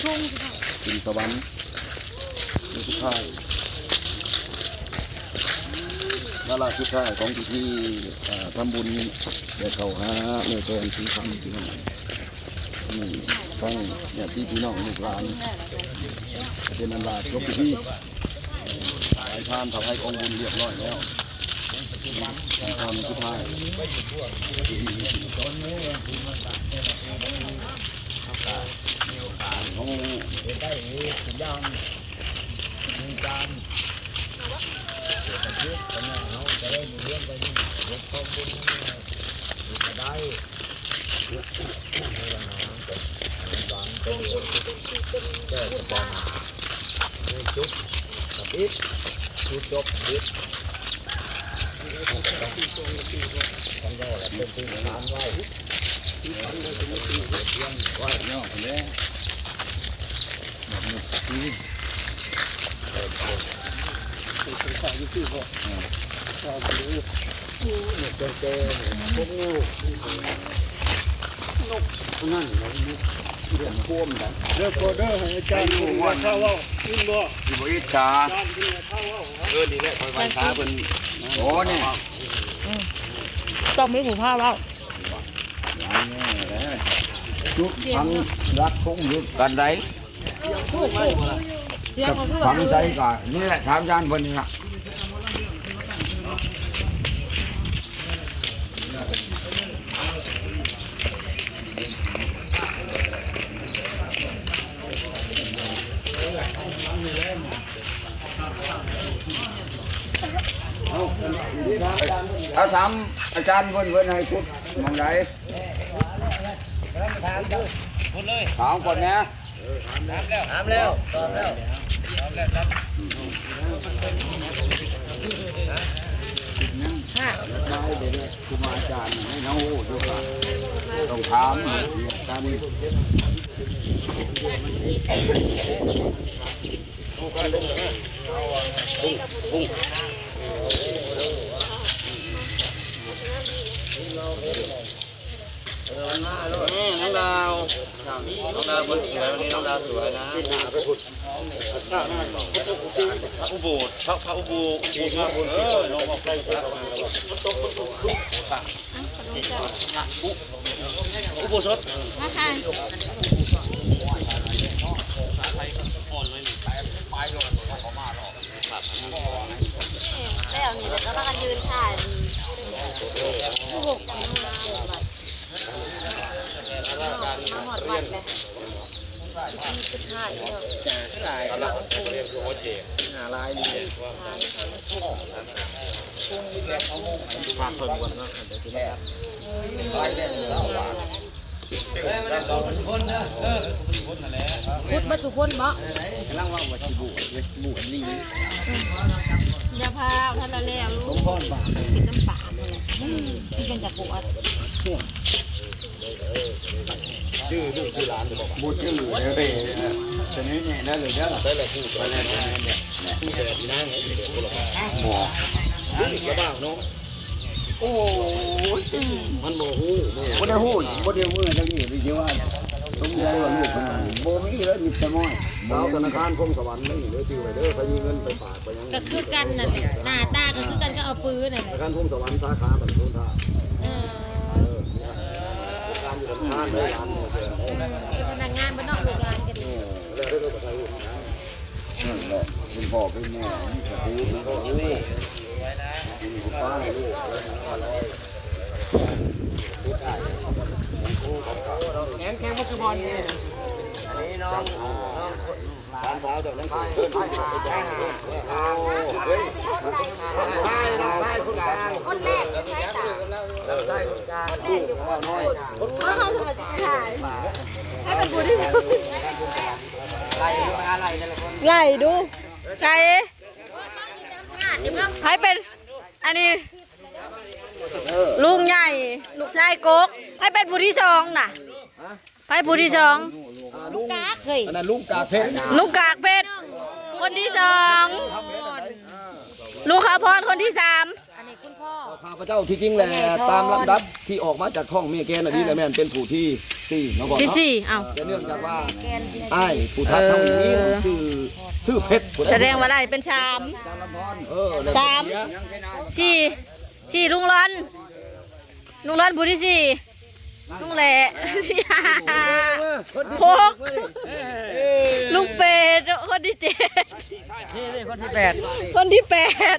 ขึ้นสวรรค์สุดท้ายเวลาสุดท้ายของพิธีทำบุญเดี๋ยวเขาหาเนื้อแกงสีคำที่นั่นนี่ฟังเนี่ยพี่น้องลูกหลานเป็นอันลาจบพิธีสายทานถวายกองบุญเรียบร้อยแล้วทำสุดท้ายเขาได้สัญญาณมีการจะได้มีเรื่องไปนี่เรื่องกองบุญจะได้บางตัวแก้กระป๋องจุดกับอิฐจุดจบอิฐกันก็เป็นที่งานไว้ที่ทำให้เป็นที่เรียนไว้เนาะเนี่ยที่เป็นข้าวยุติก็ข้าวดีเนี่ยเป็นเจพวกงูนกนั่นเลยเรื่องพ่วมกันเรื่องโคเดอร์ให้อาจารย์ดูว่าข้าวว่าขึ้นบ่ที่บริจาคนี่แหละคอยวันช้าเป็นโอ้นี่ต้องมีหูผ้าแล้วจุดฟังรักคงยุดกันได้ฟังใจก่อนนี่แหละถามอาจารย์คนนี้นะเอาถามอาจารย์เพื่อนให้พูดมองไหนถามก่อนนะถามแล้วตอบแล้วได้เลยครูอาจารย์ให้น้องโอ้ดูค่ะต้องถามการนี้น้องดาวคนสวยวันนี้น้องดาวสวยนะพระอุโบสถพระอุโบสถน้องบอกใครอุโบสถนะคะแล้วนี่แล้วก็มายืนถ่ายผู้หกมาหอดวัดเลยสุดท้ายเนี่ยหลายหลายดีผ่านคนวันก็จะกินแล้วพุทธบัตุคนบ่นั่งว่าวัชิบุลีเดี๋ยวพาท่านละแล้วลูกกินน้ำปลาที่เป็นจากปวดชื่อร้านบุตรชื่อเลยแต่นี้เนี่ยได้เลยได้เลยชื่อไปแล้วเนี่ยผู้เสด็จนั่งไงเดี๋ยวคนละหมอระบ้างน้องโอ้ยมันโมหูบ่ได้หูบ่ได้มือทั้งนี้เดี๋ยวว่าต้องใจว่าลูกมันโมมีแล้วมีแต่ม้อยสาวธนาคารพงสวรรค์นี่เดี๋ยวชื่อไปเด้อไปยืมเงินไปฝากไปยังก็คือกันนั่นแหละหน้าตาก็คือกันก็เอาปืนนั่นแหละธนาคารพงสวรรค์สาขาบันทุนท่าการอยู่ธนาคารเลยร้านเป็นพนักงานบ้านนอกลูกหลานกันแล้วได้รู้ภาษาอื่นนั่นแหละคุณพ่อเป็นแม่สตูแล้วก็รู้คุณป้าลูกแข็งปัจจุบันนี่อันนี้น้องร้านสาวจากนักศึกษาไปจ้างโอ้เฮ้ยใช่คนกลางคนแรกใช่จ้ะใช่คนกลางลูกพ่อน้อยเขาทำจะถ่ายให้เป็นบุญที่สุดไล่ดูใจให้เป็นอันนี้ลุงใหญ่ลูกชายโก๊กให้เป็นผู้ที่สองน่ะให้ผู้ที่สองลูกกากเคยอันนั้นลุงกากเพชรลูกกากเพชรคนที่สองลูกขาพรคนที่สาม คุณพ่อ ข้าพเจ้าที่จริงแหละตามลำดับที่ออกมาจากท้องแม่แกน่ะดีแหละแม่นเป็นผู้ที่4เนาะบ่ ที่ เนาะ สี่เอ้า แต่เนื่องจากว่า แกนที่ อ้ายผู้ทักทางนี้ชื่อเพชร แสดงว่าได้เป็นสาม แล้ว สามสี่ลุงร้อนผู้ที่สี่ลุงแหล่ที่ห้าหกลุงเป็ดคนที่7คนที่แปด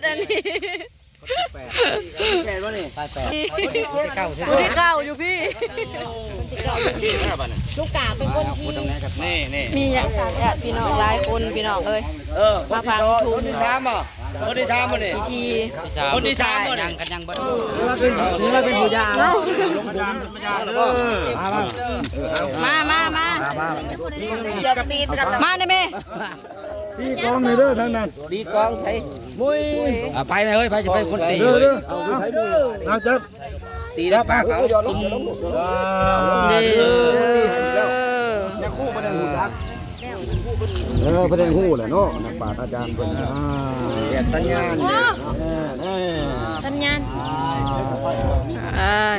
อันนี้แปดวะนี่ คนที่เก้าอยู่พี่ ลูกกาเป็นคนที่ นี่ มีอย่างพี่น้องหลายคนพี่น้องเอ้ยมาฟังทุ คน นที่3อ่ะคนที่3บ่นี่ ที คนที่3บ่นี่ นี่เป็นผู้ยาเนาะมาอย่าตีนกันมาได้ไหม ตีกองในเด้อทั้งนั้น ตีกองไป มุ้ย ไปไหมเฮ้ยไปจะไปคนตี เด้อ เลย เด้อเอาไปใช้มือเอาจับ ตีแล้วปากเขา อย่าลงอย่าลงอย่าคู่ประเด็นหูยักประเด็นหูแหละเนาะนักปราชญ์อาจารย์เพิ่นแยกสัญญาณ สัญญาณ ตาย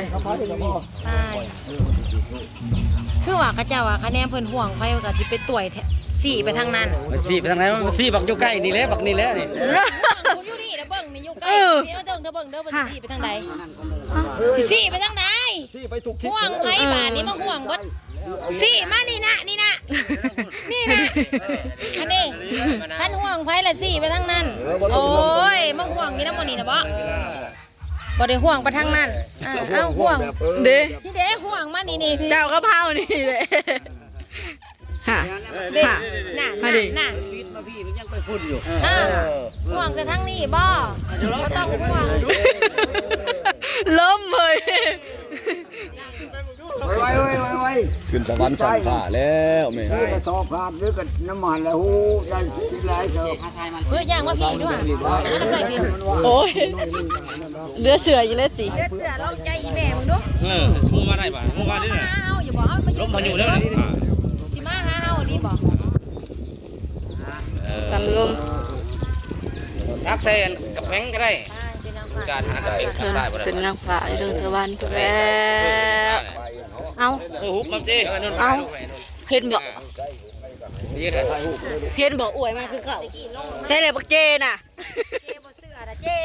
คือว่าเขาเจ้าว่าคะแนนเพิ่นห่วงไผก็สิไปต่วยสี่ไปทางนั้น สี่ไปทางไหนสี่บักอยู่ใกล้นี่แหละบักนี่แหละนี่ คุณอยู่นี่เด้อเบิ่งนี่อยู่ใกล้นี่เด้อเบิ่งเด้อเพิ่นสี่ไปทางใดสี่ไปทางใด ซี่ไปทุกทิศ ห่วงไผบาดนี้มาห่วงเบิดสี่มานี่นะนี่นะอันนี้คันห่วงไผละสี่ไปทางนั้นโอ้ยมาห่วงนี่นำบ่นี่นะบ่บ่ได้ห่วงไปทางนั้นเอาห่วง เด้ ที่เด้ห่วงมานี่พี่ เจ้ากะเพรานี่เลยฮะ เด็ก ฮะ น่ะ มาดิ น่ะห่วงแต่ทั้งนี้บ่ก็ต้องห่วง ล้มเลย ไว้ ขึ้นสวรรค์สั่งฟ้าแล้วแม่ กระสอบขาดหรือกับน้ำมันแล้วหูได้กินหลายเถอะ เพื่อย่างว่าพี่ด้วยแล้วเคยกิน โอ้ยเลือเสืออยู่เลยสิ เลือดเสือเราใจอีแม่มึงดู สมมุติมาได้ป่ะสมมุติมาได้เนี่ย หาเอาอยู่บ่เอา ลบมาอยู่แล้วนี่ สิมาหาเอานี่บ่ กันลม ทักเซนกับแพงก็ได้ เป็นนางฟ้า การหากับเป็นสายบ่ได้ เป็นนางฟ้าเรื่องตะวันแล้วเอา ฮุบมันสิ เอาเห็นบอก ยืดเลย เห็นบอกอวยมาคือเก่าใช่เลยบักเจน่ะ เจ๊บ่เสือนะเจ๊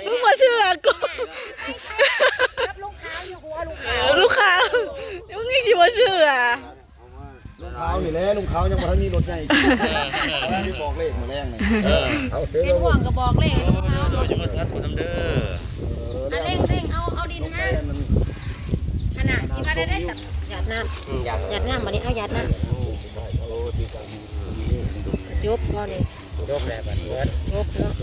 มึงมาเชื่อกู รับลูกค้าอยู่หัวลูกค้า ลูกค้ามึงนี่คิดว่าเชื่อ ลุงขาวนี่แหละลุงขาวยังบ่ทันมีรถใหญ่ที่บอกเลขมาแรงนี่ เป็นห่วงก็บอกเลยลูกค้า จะมาสัตว์ทำเด้อ อันเร่งเอาดินนะอันน่ะที่ว่าได้สับหยาดน้ำหยาดน้ำมานี่เอาหยาดน้ำจบพอนี่ จบแล้วบัดนี้ จบเนาะ จ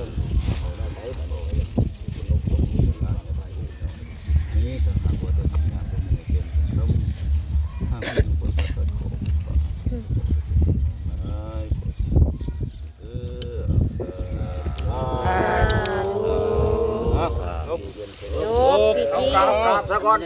บพิธี ซะก่อน